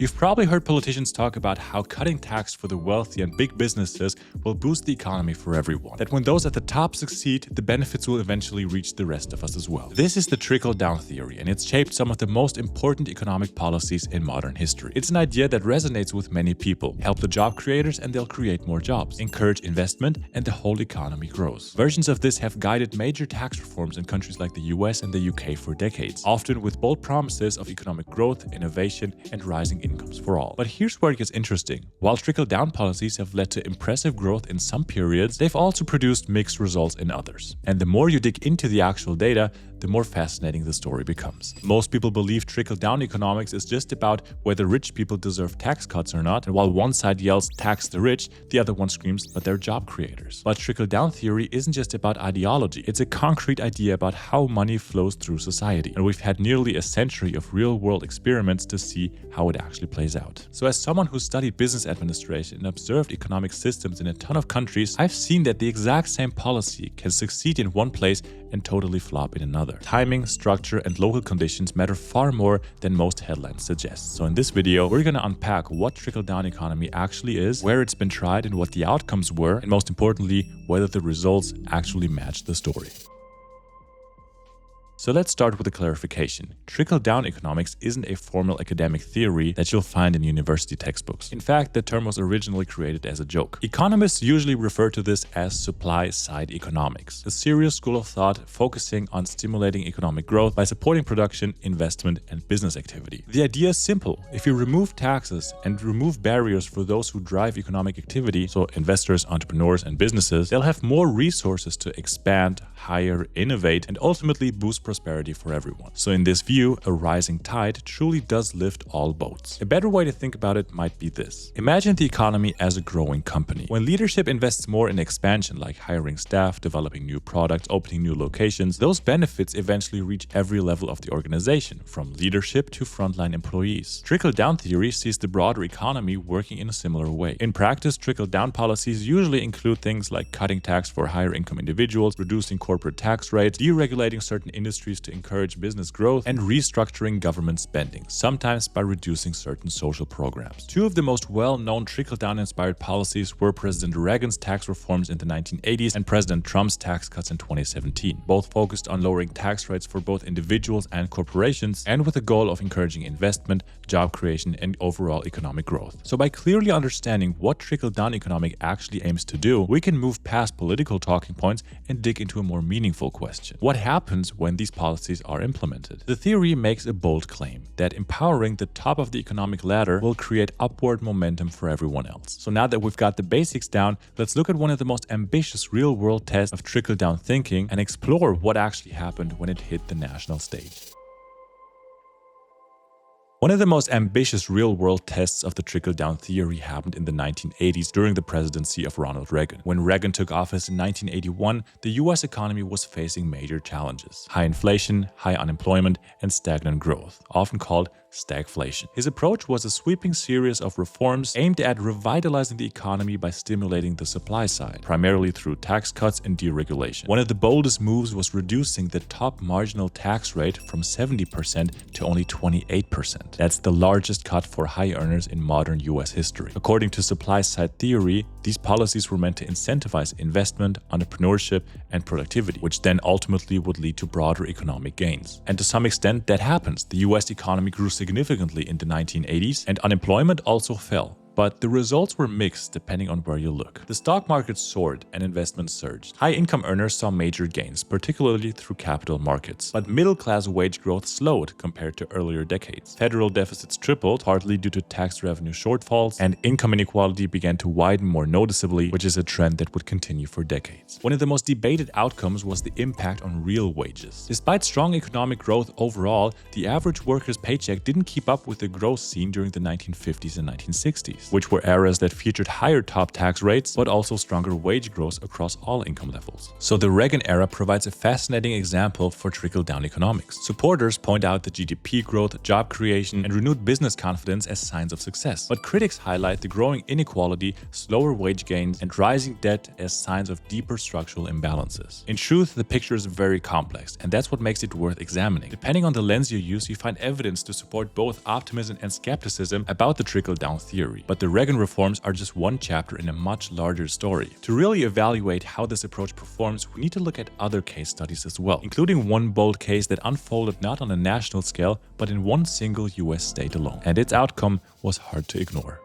You've probably heard politicians talk about how cutting tax for the wealthy and big businesses will boost the economy for everyone. That when those at the top succeed, the benefits will eventually reach the rest of us as well. This is the trickle-down theory, and it's shaped some of the most important economic policies in modern history. It's an idea that resonates with many people. Help the job creators and they'll create more jobs. Encourage investment and the whole economy grows. Versions of this have guided major tax reforms in countries like the US and the UK for decades, often with bold promises of economic growth, innovation, and rising incomes for all. But here's where it gets interesting. While trickle-down policies have led to impressive growth in some periods, they've also produced mixed results in others. And the more you dig into the actual data, the more fascinating the story becomes. Most people believe trickle-down economics is just about whether rich people deserve tax cuts or not, and while one side yells tax the rich, the other one screams but they're job creators. But trickle-down theory isn't just about ideology, it's a concrete idea about how money flows through society. And we've had nearly a century of real-world experiments to see how it actually plays out. So as someone who studied business administration and observed economic systems in a ton of countries, I've seen that the exact same policy can succeed in one place and totally flop in another. Timing, structure, and local conditions matter far more than most headlines suggest. So in this video, we're gonna unpack what trickle-down economy actually is, where it's been tried and what the outcomes were, and most importantly, whether the results actually match the story. So let's start with a clarification. Trickle-down economics isn't a formal academic theory that you'll find in university textbooks. In fact, the term was originally created as a joke. Economists usually refer to this as supply-side economics, a serious school of thought focusing on stimulating economic growth by supporting production, investment, and business activity. The idea is simple. If you remove taxes and remove barriers for those who drive economic activity, so investors, entrepreneurs, and businesses, they'll have more resources to expand, hire, innovate, and ultimately boost prosperity for everyone. So in this view, a rising tide truly does lift all boats. A better way to think about it might be this. Imagine the economy as a growing company. When leadership invests more in expansion, like hiring staff, developing new products, opening new locations, those benefits eventually reach every level of the organization, from leadership to frontline employees. Trickle-down theory sees the broader economy working in a similar way. In practice, trickle-down policies usually include things like cutting tax for higher income individuals, reducing corporate tax rates, deregulating certain industries to encourage business growth, and restructuring government spending, sometimes by reducing certain social programs. Two of the most well-known trickle-down inspired policies were President Reagan's tax reforms in the 1980s and President Trump's tax cuts in 2017. Both focused on lowering tax rates for both individuals and corporations, and with the goal of encouraging investment, job creation, and overall economic growth. So by clearly understanding what trickle-down economics actually aims to do, we can move past political talking points and dig into a more meaningful question. What happens when these policies are implemented? The theory makes a bold claim that empowering the top of the economic ladder will create upward momentum for everyone else. So now that we've got the basics down, let's look at one of the most ambitious real-world tests of trickle-down thinking and explore what actually happened when it hit the national stage. One of the most ambitious real-world tests of the trickle-down theory happened in the 1980s during the presidency of Ronald Reagan. When Reagan took office in 1981, the US economy was facing major challenges: high inflation, high unemployment, and stagnant growth, often called stagflation. His approach was a sweeping series of reforms aimed at revitalizing the economy by stimulating the supply side, primarily through tax cuts and deregulation. One of the boldest moves was reducing the top marginal tax rate from 70% to only 28%. That's the largest cut for high earners in modern US history. According to supply-side theory, these policies were meant to incentivize investment, entrepreneurship, and productivity, which then ultimately would lead to broader economic gains. And to some extent, that happens. The US economy grew significantly in the 1980s, and unemployment also fell. But the results were mixed depending on where you look. The stock market soared and investment surged. High-income earners saw major gains, particularly through capital markets. But middle-class wage growth slowed compared to earlier decades. Federal deficits tripled, partly due to tax revenue shortfalls, and income inequality began to widen more noticeably, which is a trend that would continue for decades. One of the most debated outcomes was the impact on real wages. Despite strong economic growth overall, the average worker's paycheck didn't keep up with the growth seen during the 1950s and 1960s. 1960s, which were eras that featured higher top tax rates but also stronger wage growth across all income levels. So the Reagan era provides a fascinating example for trickle-down economics. Supporters point out the GDP growth, job creation, and renewed business confidence as signs of success. But critics highlight the growing inequality, slower wage gains, and rising debt as signs of deeper structural imbalances. In truth, the picture is very complex, and that's what makes it worth examining. Depending on the lens you use, you find evidence to support both optimism and skepticism about the trickle-down theory. But the Reagan reforms are just one chapter in a much larger story. To really evaluate how this approach performs, we need to look at other case studies as well, including one bold case that unfolded not on a national scale, but in one single US state alone. And its outcome was hard to ignore.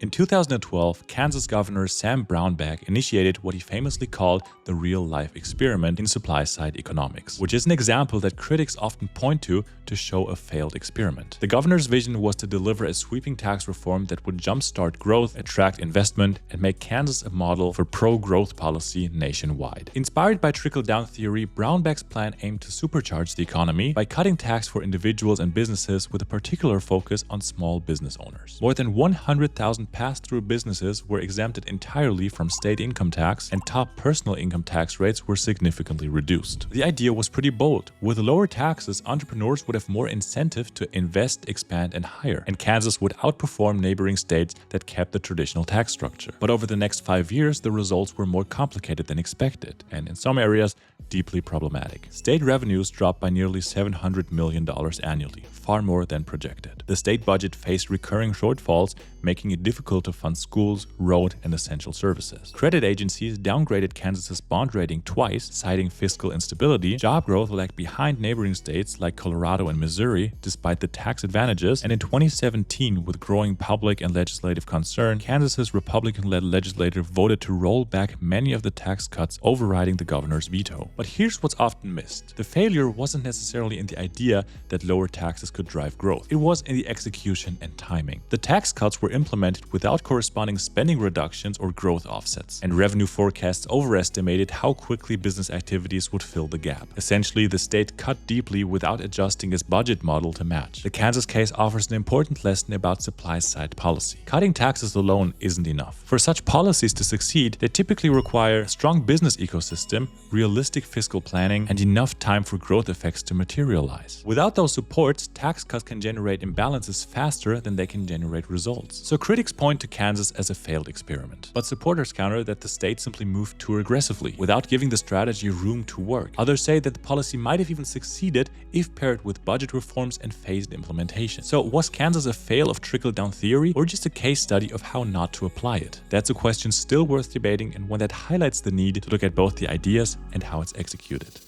In 2012, Kansas Governor Sam Brownback initiated what he famously called the real-life experiment in supply-side economics, which is an example that critics often point to show a failed experiment. The governor's vision was to deliver a sweeping tax reform that would jumpstart growth, attract investment, and make Kansas a model for pro-growth policy nationwide. Inspired by trickle-down theory, Brownback's plan aimed to supercharge the economy by cutting tax for individuals and businesses with a particular focus on small business owners. More than 100,000 pass-through businesses were exempted entirely from state income tax, and top personal income tax rates were significantly reduced. The idea was pretty bold. With lower taxes, entrepreneurs would have more incentive to invest, expand, and hire, and Kansas would outperform neighboring states that kept the traditional tax structure. But over the next 5 years, the results were more complicated than expected, and in some areas, deeply problematic. State revenues dropped by nearly $700 million annually, far more than projected. The state budget faced recurring shortfalls, making it difficult to fund schools, road, and essential services. Credit agencies downgraded Kansas's bond rating twice, citing fiscal instability. Job growth lagged behind neighboring states like Colorado and Missouri, despite the tax advantages. And in 2017, with growing public and legislative concern, Kansas's Republican-led legislature voted to roll back many of the tax cuts, overriding the governor's veto. But here's what's often missed. The failure wasn't necessarily in the idea that lower taxes could drive growth. It was in the execution and timing. The tax cuts were implemented without corresponding spending reductions or growth offsets, and revenue forecasts overestimated how quickly business activities would fill the gap. Essentially, the state cut deeply without adjusting its budget model to match. The Kansas case offers an important lesson about supply-side policy. Cutting taxes alone isn't enough. For such policies to succeed, they typically require a strong business ecosystem, realistic fiscal planning, and enough time for growth effects to materialize. Without those supports, tax cuts can generate imbalances faster than they can generate results. So critics point to Kansas as a failed experiment. But supporters counter that the state simply moved too aggressively, without giving the strategy room to work. Others say that the policy might have even succeeded if paired with budget reforms and phased implementation. So was Kansas a fail of trickle-down theory, or just a case study of how not to apply it? That's a question still worth debating, and one that highlights the need to look at both the ideas and how it's executed.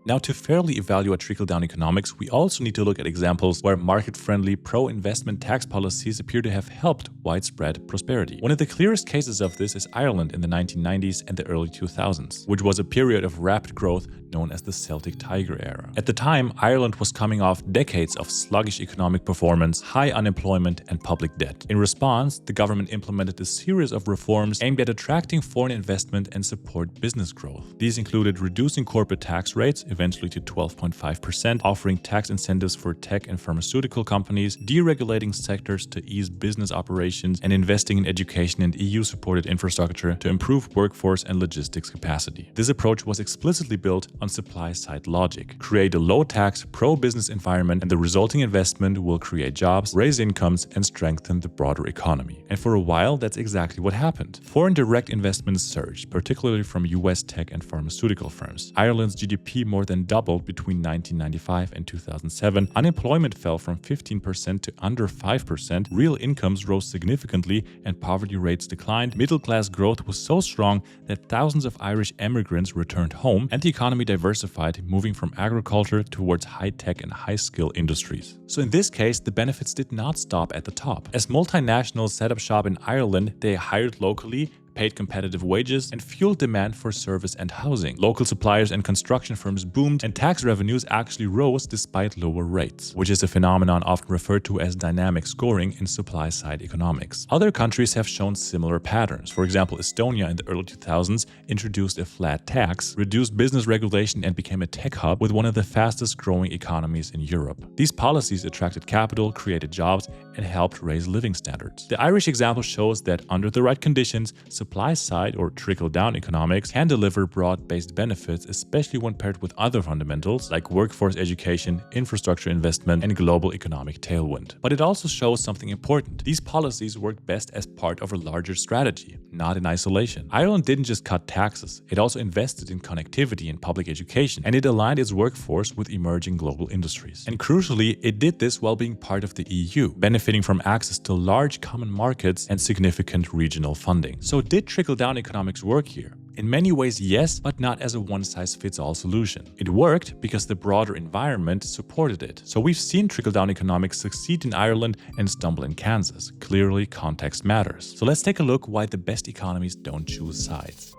Now, to fairly evaluate trickle-down economics, we also need to look at examples where market-friendly, pro-investment tax policies appear to have helped widespread prosperity. One of the clearest cases of this is Ireland in the 1990s and the early 2000s, which was a period of rapid growth known as the Celtic Tiger era. At the time, Ireland was coming off decades of sluggish economic performance, high unemployment, and public debt. In response, the government implemented a series of reforms aimed at attracting foreign investment and support business growth. These included reducing corporate tax rates, eventually to 12.5%, offering tax incentives for tech and pharmaceutical companies, deregulating sectors to ease business operations, and investing in education and EU-supported infrastructure to improve workforce and logistics capacity. This approach was explicitly built on supply-side logic. Create a low-tax, pro-business environment, and the resulting investment will create jobs, raise incomes, and strengthen the broader economy. And for a while, that's exactly what happened. Foreign direct investments surged, particularly from US tech and pharmaceutical firms. Ireland's GDP more than doubled between 1995 and 2007. Unemployment fell from 15% to under 5%. Real incomes rose significantly, and poverty rates declined. Middle-class growth was so strong that thousands of Irish immigrants returned home, and the economy diversified, moving from agriculture towards high-tech and high-skill industries. So in this case, the benefits did not stop at the top. As multinationals set up shop in Ireland, they hired locally, paid competitive wages, and fueled demand for service and housing. Local suppliers and construction firms boomed, and tax revenues actually rose despite lower rates, which is a phenomenon often referred to as dynamic scoring in supply-side economics. Other countries have shown similar patterns. For example, Estonia in the early 2000s introduced a flat tax, reduced business regulation, and became a tech hub with one of the fastest growing economies in Europe. These policies attracted capital, created jobs, and helped raise living standards. The Irish example shows that under the right conditions, supply-side or trickle-down economics can deliver broad-based benefits, especially when paired with other fundamentals like workforce education, infrastructure investment, and global economic tailwind. But it also shows something important. These policies work best as part of a larger strategy, not in isolation. Ireland didn't just cut taxes, it also invested in connectivity and public education, and it aligned its workforce with emerging global industries. And crucially, it did this while being part of the EU, benefiting from access to large common markets and significant regional funding. So did trickle-down economics work here? In many ways, yes, but not as a one-size-fits-all solution. It worked because the broader environment supported it. So we've seen trickle-down economics succeed in Ireland and stumble in Kansas. Clearly, context matters. So let's take a look why the best economies don't choose sides.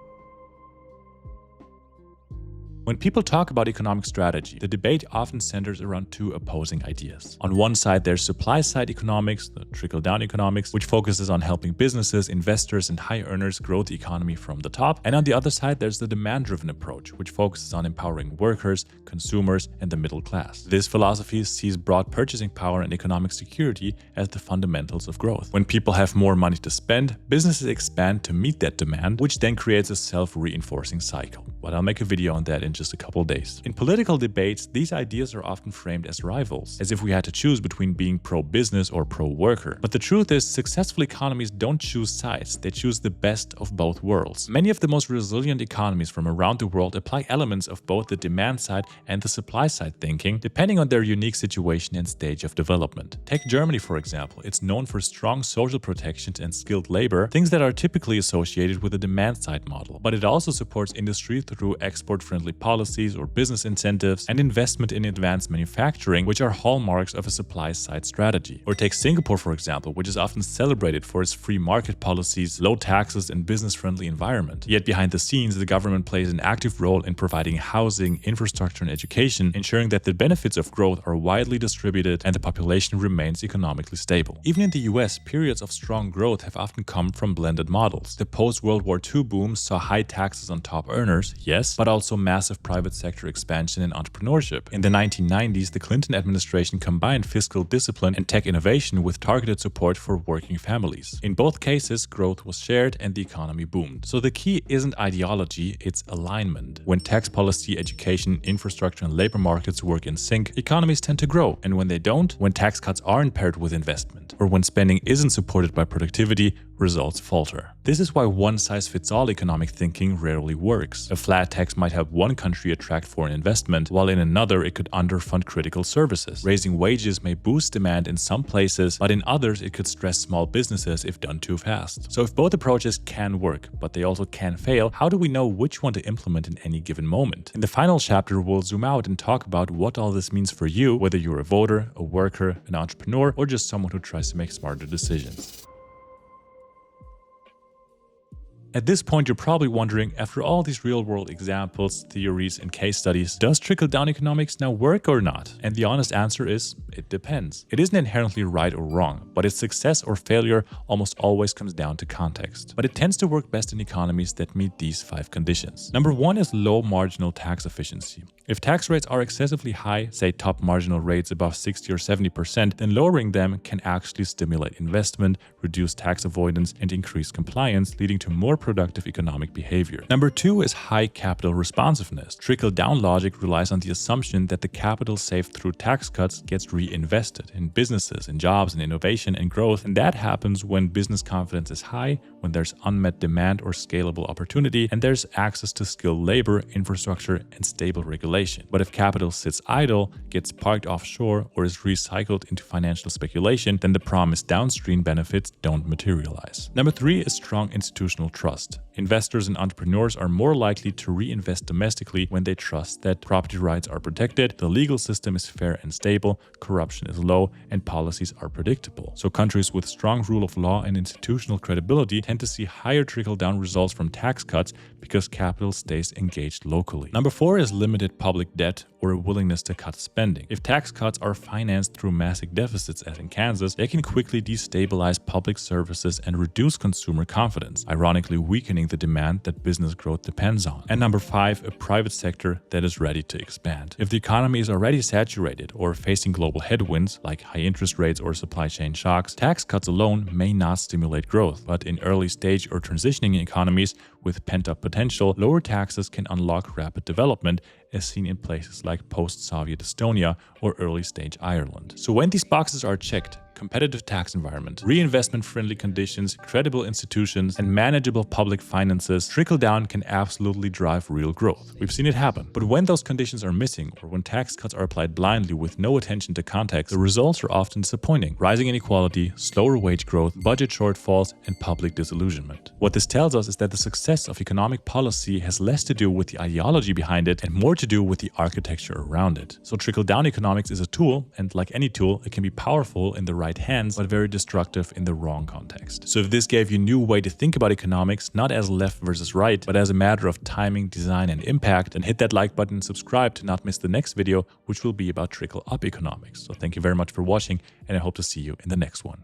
When people talk about economic strategy, the debate often centers around two opposing ideas. On one side, there's supply-side economics, the trickle-down economics, which focuses on helping businesses, investors, and high earners grow the economy from the top. And on the other side, there's the demand-driven approach, which focuses on empowering workers, consumers, and the middle class. This philosophy sees broad purchasing power and economic security as the fundamentals of growth. When people have more money to spend, businesses expand to meet that demand, which then creates a self-reinforcing cycle. But I'll make a video on that in just a couple days. In political debates, these ideas are often framed as rivals, as if we had to choose between being pro-business or pro-worker. But the truth is, successful economies don't choose sides, they choose the best of both worlds. Many of the most resilient economies from around the world apply elements of both the demand side and the supply side thinking, depending on their unique situation and stage of development. Take Germany, for example. It's known for strong social protections and skilled labor, things that are typically associated with a demand side model. But it also supports industry through export-friendly policies or business incentives and investment in advanced manufacturing, which are hallmarks of a supply-side strategy. Or take Singapore, for example, which is often celebrated for its free market policies, low taxes, and business-friendly environment. Yet behind the scenes, the government plays an active role in providing housing, infrastructure, and education, ensuring that the benefits of growth are widely distributed and the population remains economically stable. Even in the US, periods of strong growth have often come from blended models. The post-World War II boom saw high taxes on top earners, yes, but also massive private sector expansion and entrepreneurship. In the 1990s, the Clinton administration combined fiscal discipline and tech innovation with targeted support for working families. In both cases, growth was shared and the economy boomed. So the key isn't ideology, it's alignment. When tax policy, education, infrastructure, and labor markets work in sync, economies tend to grow. And when they don't, when tax cuts aren't paired with investment, or when spending isn't supported by productivity, results falter. This is why one-size-fits-all economic thinking rarely works. A flat tax might help one country attract foreign investment, while in another it could underfund critical services. Raising wages may boost demand in some places, but in others it could stress small businesses if done too fast. So if both approaches can work, but they also can fail, how do we know which one to implement in any given moment? In the final chapter, we'll zoom out and talk about what all this means for you, whether you're a voter, a worker, an entrepreneur, or just someone who tries to make smarter decisions. At this point, you're probably wondering, after all these real-world examples, theories, and case studies, does trickle-down economics now work or not? And the honest answer is, it depends. It isn't inherently right or wrong, but its success or failure almost always comes down to context. But it tends to work best in economies that meet these 5 conditions. Number 1 is low marginal tax efficiency. If tax rates are excessively high, say top marginal rates above 60 or 70%, then lowering them can actually stimulate investment, reduce tax avoidance, and increase compliance, leading to more productive economic behavior. Number 2 is high capital responsiveness. Trickle-down logic relies on the assumption that the capital saved through tax cuts gets reinvested in businesses, in jobs, in innovation and growth, and that happens when business confidence is high, when there's unmet demand or scalable opportunity, and there's access to skilled labor, infrastructure, and stable regulation. But if capital sits idle, gets parked offshore, or is recycled into financial speculation, then the promised downstream benefits don't materialize. Number 3 is strong institutional trust. trust. Investors and entrepreneurs are more likely to reinvest domestically when they trust that property rights are protected, the legal system is fair and stable, corruption is low, and policies are predictable. So countries with strong rule of law and institutional credibility tend to see higher trickle-down results from tax cuts because capital stays engaged locally. Number 4 is limited public debt or a willingness to cut spending. If tax cuts are financed through massive deficits as in Kansas, they can quickly destabilize public services and reduce consumer confidence, ironically weakening the demand that business growth depends on. And number 5, a private sector that is ready to expand. If the economy is already saturated or facing global headwinds like high interest rates or supply chain shocks, tax cuts alone may not stimulate growth. But in early stage or transitioning economies with pent-up potential, lower taxes can unlock rapid development, as seen in places like post-Soviet Estonia or early-stage Ireland. So when these boxes are checked, competitive tax environment, reinvestment-friendly conditions, credible institutions, and manageable public finances, trickle-down can absolutely drive real growth. We've seen it happen. But when those conditions are missing, or when tax cuts are applied blindly with no attention to context, the results are often disappointing. Rising inequality, slower wage growth, budget shortfalls, and public disillusionment. What this tells us is that the success of economic policy has less to do with the ideology behind it and more to do with the architecture around it. So trickle-down economics is a tool, and like any tool, it can be powerful in the right hands, but very destructive in the wrong context. So if this gave you a new way to think about economics, not as left versus right, but as a matter of timing, design, and impact, then hit that like button and subscribe to not miss the next video, which will be about trickle-up economics. So thank you very much for watching, and I hope to see you in the next one.